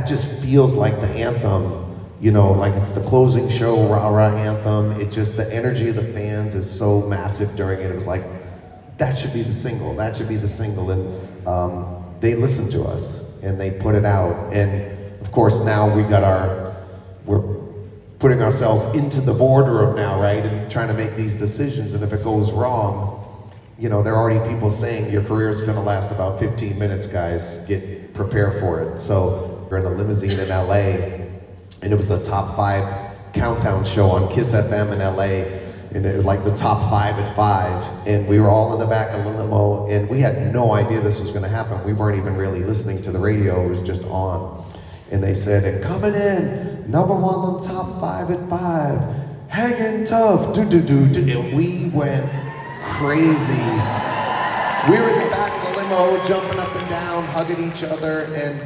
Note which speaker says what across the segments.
Speaker 1: that just feels like the anthem, you know, like it's the closing show, rah-rah anthem. It just, the energy of the fans is so massive during it. It was like, that should be the single, that should be the single. And they listened to us and they put it out. And of course now we're putting ourselves into the boardroom now, right? And trying to make these decisions. And if it goes wrong, you know, there are already people saying your career is gonna last about 15 minutes, guys. Prepare for it. So we're in a limousine in LA, and it was a top 5 countdown show on Kiss FM in LA, and it was like the top 5 at 5, and we were all in the back of the limo, and we had no idea this was gonna happen. We weren't even really listening to the radio, it was just on. And they said, coming in, #1 on the top 5 at 5, Hangin tough, do-do-do-do, and we went crazy. We were in the back of the limo, jumping up and down, hugging each other, and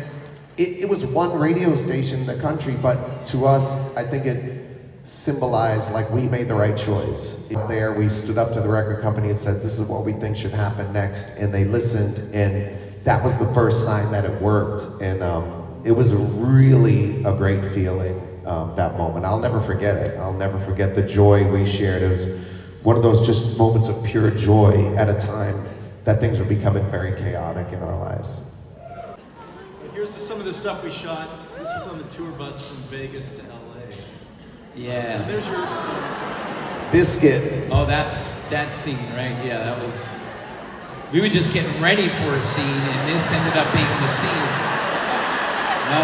Speaker 1: it was one radio station in the country, but to us, I think it symbolized like we made the right choice. There, we stood up to the record company and said, this is what we think should happen next, and they listened, and that was the first sign that it worked, and it was really a great feeling, that moment. I'll never forget it. I'll never forget the joy we shared. It was one of those just moments of pure joy at a time that things were becoming very chaotic in our lives.
Speaker 2: Here's some of the stuff we shot. This was on the tour bus from Vegas to LA.
Speaker 3: Yeah.
Speaker 2: And there's your
Speaker 1: Biscuit.
Speaker 3: Oh, that scene, right? Yeah, that was. We were just getting ready for a scene, and this ended up being the scene. No.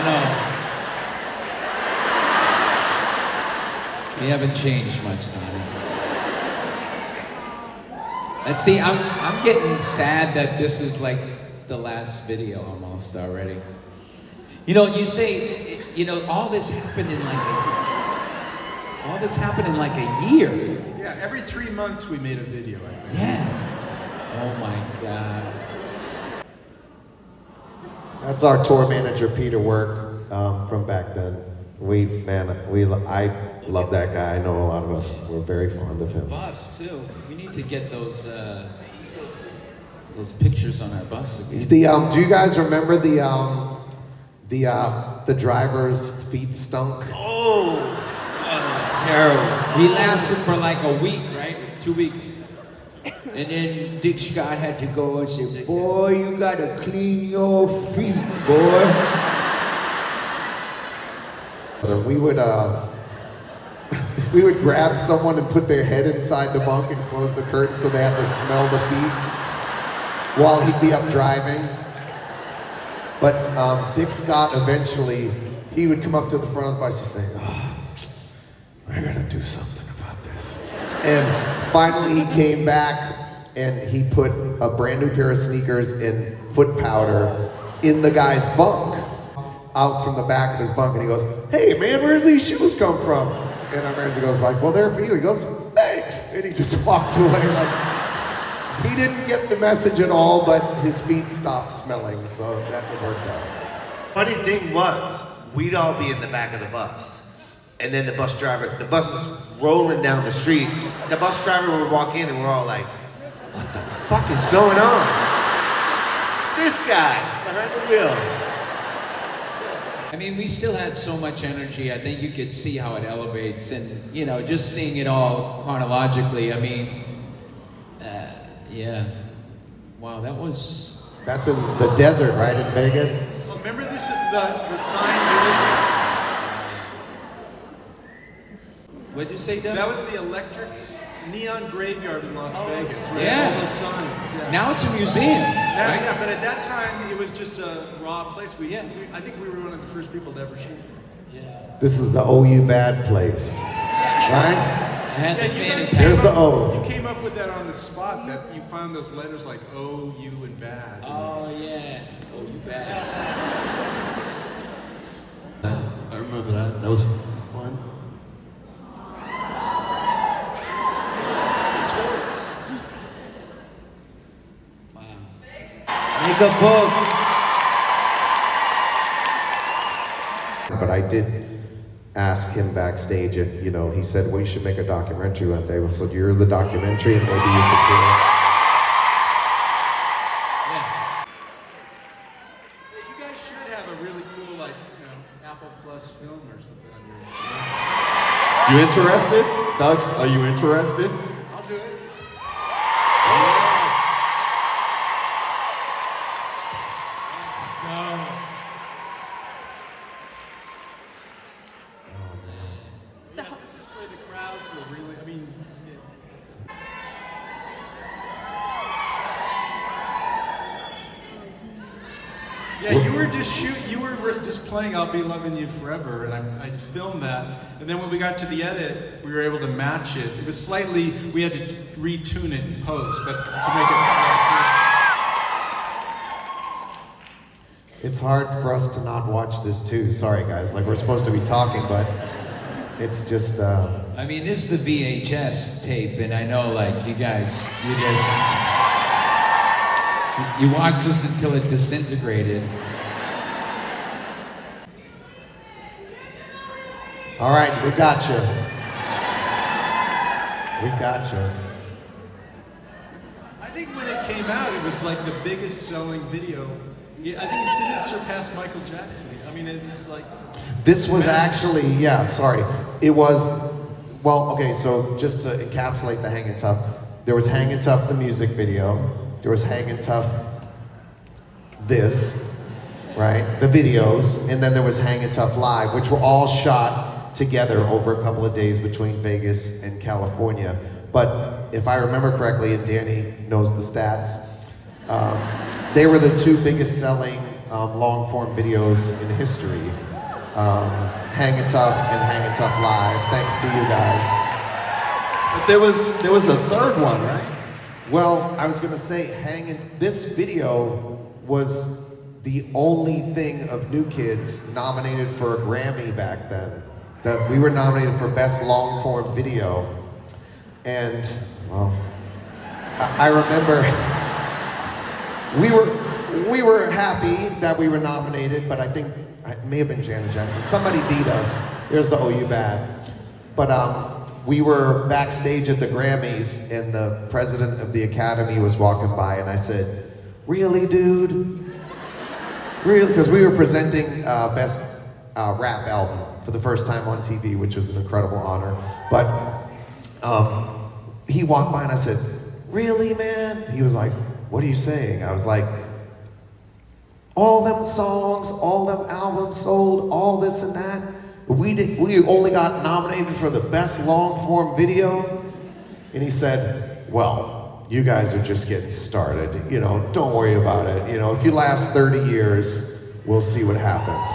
Speaker 3: We haven't changed much, Donnie. Let's see. I'm getting sad that this is like the last video almost already. You know, you say, you know, all this happened in like a year.
Speaker 2: Yeah, every 3 months we made a video, I think.
Speaker 3: Yeah. Oh my God.
Speaker 1: That's our tour manager, Peter Work, from back then. I love that guy. I know a lot of us were very fond of him.
Speaker 3: Bus too. We need to get those pictures on our bus again.
Speaker 1: Do you guys remember the driver's feet stunk?
Speaker 3: Oh, that was terrible. He lasted for like a week, right? 2 weeks. And then Dick Scott had to go and say, boy, you gotta clean your feet, boy.
Speaker 1: We would, if we would grab someone and put their head inside the bunk and close the curtain so they had to smell the feet while he'd be up driving. But Dick Scott eventually, he would come up to the front of the bus and say, oh, I gotta do something about this. And finally he came back and he put a brand new pair of sneakers and foot powder in the guy's bunk, out from the back of his bunk, and he goes, hey man, where's these shoes come from? And our manager goes like, well, they're for you. He goes, thanks. And he just walked away like, he didn't get the message at all, but his feet stopped smelling, so that worked out.
Speaker 4: Funny thing was, we'd all be in the back of the bus, and then the bus is rolling down the street. The bus driver would walk in and we're all like, what the fuck is going on? This guy behind the wheel.
Speaker 3: I mean, we still had so much energy. I think you could see how it elevates, and you know, just seeing it all chronologically. I mean, yeah. Wow,
Speaker 1: That's in the desert, right, in Vegas?
Speaker 2: Oh, remember this? The sign.
Speaker 3: What'd you say, Doug?
Speaker 2: That was the Electric's neon graveyard in Las Vegas. Right?
Speaker 3: Yeah.
Speaker 2: All those signs. Yeah.
Speaker 3: Now it's a museum.
Speaker 2: Now,
Speaker 3: Right?
Speaker 2: yeah, but at that time it was just a raw place. I think we were one of the first people to ever shoot.
Speaker 3: Yeah.
Speaker 1: This is the OU bad place, right?
Speaker 3: I had the
Speaker 2: you guys
Speaker 3: fantasy.
Speaker 2: came
Speaker 1: Here's the
Speaker 2: up-
Speaker 1: O.
Speaker 2: You came up with that on the spot, that you found those letters like O, U, and bad.
Speaker 3: Oh yeah. Oh, you bad.
Speaker 5: I remember that. That was fun.
Speaker 3: Choice. Wow. Make a book.
Speaker 1: But I did ask him backstage if, you know, he said, well, you should make a documentary one day. Well, so you're the documentary and maybe you could do it.
Speaker 2: Yeah, you guys should have a really cool, like, you know,
Speaker 5: You interested? Doug, are you interested?
Speaker 2: I'll do it. Let's go. This is where the crowds were really, I mean, yeah, you were just playing I'll Be Loving You Forever, and I just filmed that. And then when we got to the edit, we were able to match it. It was slightly, we had to retune it in post, but to make it.
Speaker 1: It's hard for us to not watch this too. Sorry, guys. Like, we're supposed to be talking, but it's just.
Speaker 3: I mean, this is the VHS tape, and I know, like, you guys, you watched this until it disintegrated.
Speaker 1: All right, we got you. We got you.
Speaker 2: I think when it came out, it was like the biggest selling video. Yeah, I think it didn't surpass Michael Jackson. I mean, it was like.
Speaker 1: This was actually, yeah, sorry. It was, well, okay, so just to encapsulate the Hangin' Tough, there was Hangin' Tough, the music video. There was Hangin' Tough, this, right? The videos. And then there was Hangin' Tough Live, which were all shot together over a couple of days between Vegas and California. But if I remember correctly, and Danny knows the stats, they were the two biggest selling long-form videos in history. Hangin' Tough and Hangin' Tough Live, thanks to you guys.
Speaker 5: But there was a third one, right?
Speaker 1: Well, I was gonna say, this video was the only thing of New Kids nominated for a Grammy back then. That we were nominated for Best Long Form Video. And, well, I remember we were happy that we were nominated, but I think it may have been Janet Jackson. Somebody beat us. Here's the "Oh You Bad." But we were backstage at the Grammys, and the president of the Academy was walking by, and I said, "Really, dude? Really?" Because we were presenting Best Rap Album for the first time on TV, which was an incredible honor. But he walked by, and I said, "Really, man?" He was like, "What are you saying?" I was like, "All them songs, all them albums sold, all this and that. We only got nominated for the best long form video." And he said, "Well, you guys are just getting started. You know, don't worry about it. You know, if you last 30 years, we'll see what happens."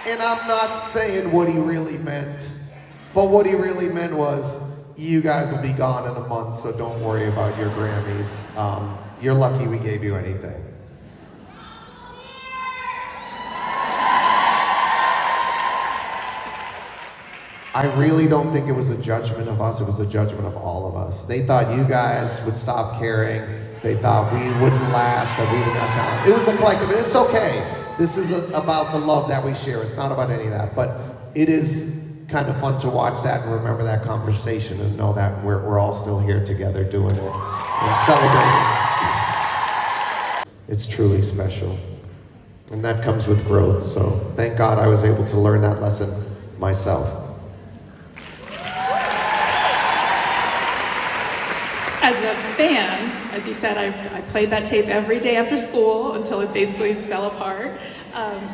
Speaker 1: And I'm not saying what he really meant, but what he really meant was, you guys will be gone in a month, so don't worry about your Grammys. You're lucky we gave you anything. I really don't think it was a judgment of us, it was a judgment of all of us. They thought you guys would stop caring. They thought we wouldn't last, that we didn't have talent. It was a collective, and it's okay. This is about the love that we share. It's not about any of that, but it is kind of fun to watch that and remember that conversation and know that we're all still here together doing it and celebrating. It's truly special. And that comes with growth, so thank God I was able to learn that lesson myself.
Speaker 6: As a fan, as you said, I played that tape every day after school until it basically fell apart.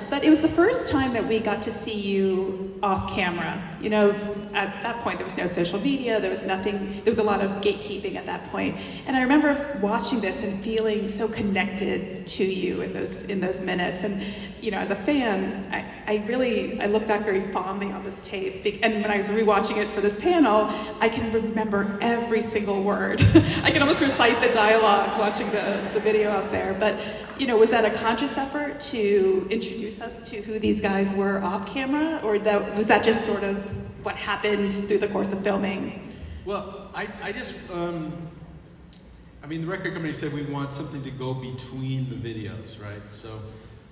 Speaker 6: But it was the first time that we got to see you off camera. You know, at that point there was no social media, there was nothing, there was a lot of gatekeeping at that point. And I remember watching this and feeling so connected to you in those minutes. And you know, as a fan, I look back very fondly on this tape. And when I was rewatching it for this panel, I can remember every single word. I can almost recite the dialogue watching the video out there. But you know, was that a conscious effort to introduce us to who these guys were off camera, or was that just sort of what happened through the course of filming?
Speaker 2: Well, I just, I mean, the record company said we want something to go between the videos, right? So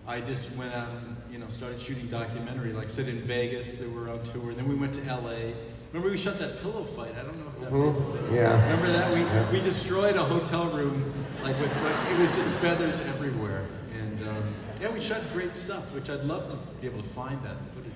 Speaker 2: I just went out and, you know, started shooting documentary. Like I said, in Vegas, they were on tour. Then we went to LA. Remember we shot that pillow fight? I don't know if that
Speaker 1: Yeah.
Speaker 2: Remember that? We destroyed a hotel room, like it was just feathers everywhere. And Yeah, we shot great stuff, which I'd love to be able to find that footage.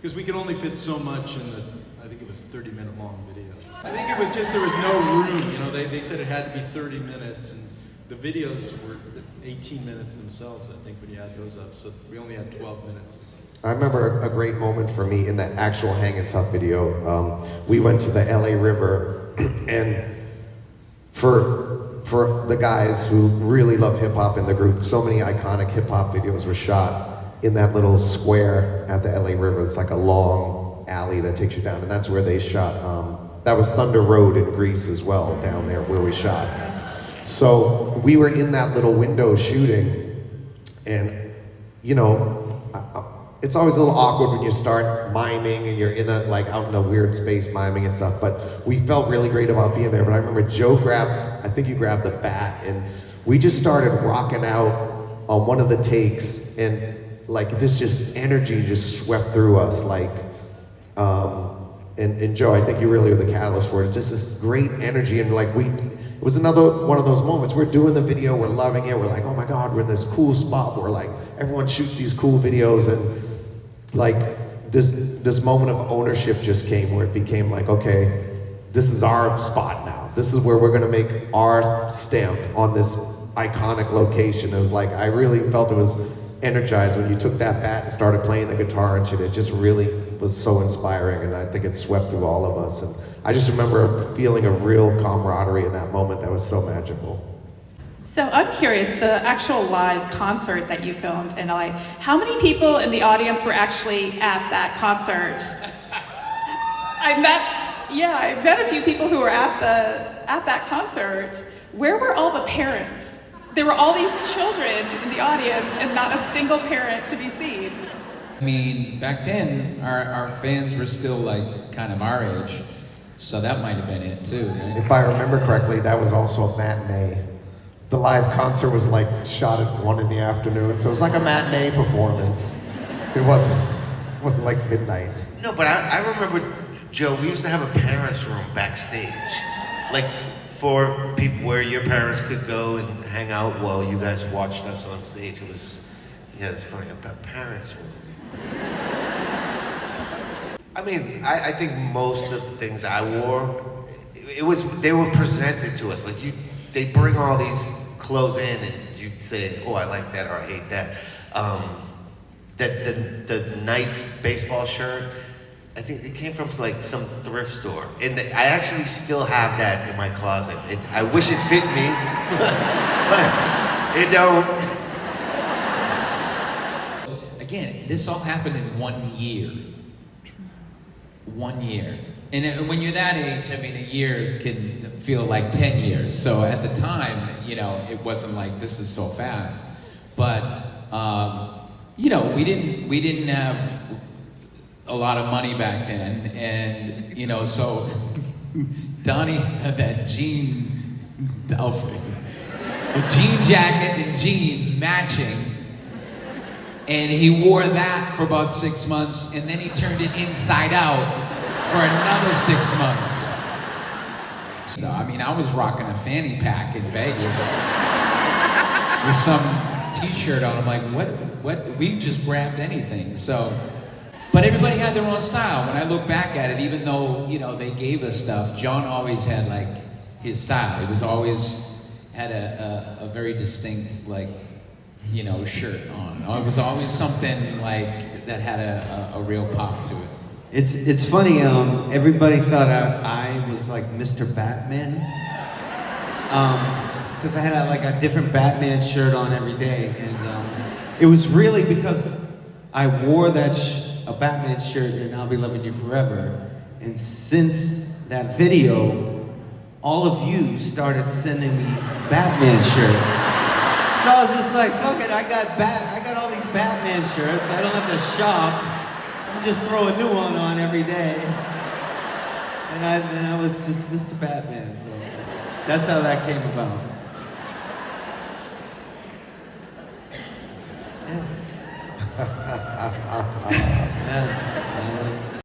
Speaker 2: Because we could only fit so much in the, I think it was a 30-minute long video. I think it was just there was no room, you know, they said it had to be 30 minutes, and the videos were 18 minutes themselves, I think, when you add those up, so we only had 12 minutes.
Speaker 1: I remember a great moment for me in that actual Hangin' Tough video. We went to the LA River, and for the guys who really love hip hop in the group, so many iconic hip hop videos were shot in that little square at the LA River. It's like a long alley that takes you down, and that's where they shot. That was Thunder Road in Greece as well, down there where we shot. So we were in that little window shooting, and you know, it's always a little awkward when you start miming and you're in a, like, out in a weird space miming and stuff, but we felt really great about being there. But I remember Joe grabbed, I think you grabbed the bat, and we just started rocking out on one of the takes, and like this just energy just swept through us, like, and Joe, I think you really were the catalyst for it. Just this great energy, and like it was another one of those moments. We're doing the video, we're loving it, we're like, oh my God, we're in this cool spot where like everyone shoots these cool videos, and like this moment of ownership just came where it became like, okay, this is our spot now. This is where we're gonna make our stamp on this iconic location. It was like, I really felt it was energized when you took that bat and started playing the guitar and shit. It just really was so inspiring, and I think it swept through all of us. And I just remember a feeling of real camaraderie in that moment that was so magical.
Speaker 6: So I'm curious, the actual live concert that you filmed in LA, how many people in the audience were actually at that concert? I met a few people who were at that concert. Where were all the parents? There were all these children in the audience and not a single parent to be seen.
Speaker 3: I mean, back then, our fans were still like kind of our age, so that might have been it too, right?
Speaker 1: If I remember correctly, that was also a matinee. The live concert was like shot at 1 in the afternoon, so it was like a matinee performance. It wasn't like midnight.
Speaker 4: No, but I remember, Joe, we used to have a parents' room backstage. Like, for people where your parents could go and hang out while you guys watched us on stage. It was, yeah, it's funny, a parents' room. I mean, I think most of the things I wore, they were presented to us. Like, they bring all these clothes in and you say, oh, I like that or I hate that. The Knights baseball shirt, I think it came from like some thrift store. And I actually still have that in my closet. I wish it fit me, but it don't.
Speaker 3: Again, this all happened in 1 year. 1 year. And when you're that age, I mean, a year can feel like 10 years. So at the time, you know, it wasn't like this is so fast. But, you know, we didn't have a lot of money back then. And, you know, so Donnie had that jean outfit. The jean jacket and jeans matching. And he wore that for about 6 months, and then he turned it inside out for another 6 months. So, I mean, I was rocking a fanny pack in Vegas with some t-shirt on. I'm like, what? We just grabbed anything. So, but everybody had their own style. When I look back at it, even though, you know, they gave us stuff, John always had like his style. He was always had a very distinct, like, you know, shirt on. It was always something like that had a real pop to it.
Speaker 7: It's funny, everybody thought I was like Mr. Batman. Because I had like a different Batman shirt on every day. And it was really because I wore that a Batman shirt in I'll Be Loving You Forever. And since that video, all of you started sending me Batman shirts. So I was just like, fuck it, I got all these Batman shirts. I don't have to shop. I just throw a new one on every day. And I was just Mr. Batman, so that's how that came about. Yeah. Yeah, that was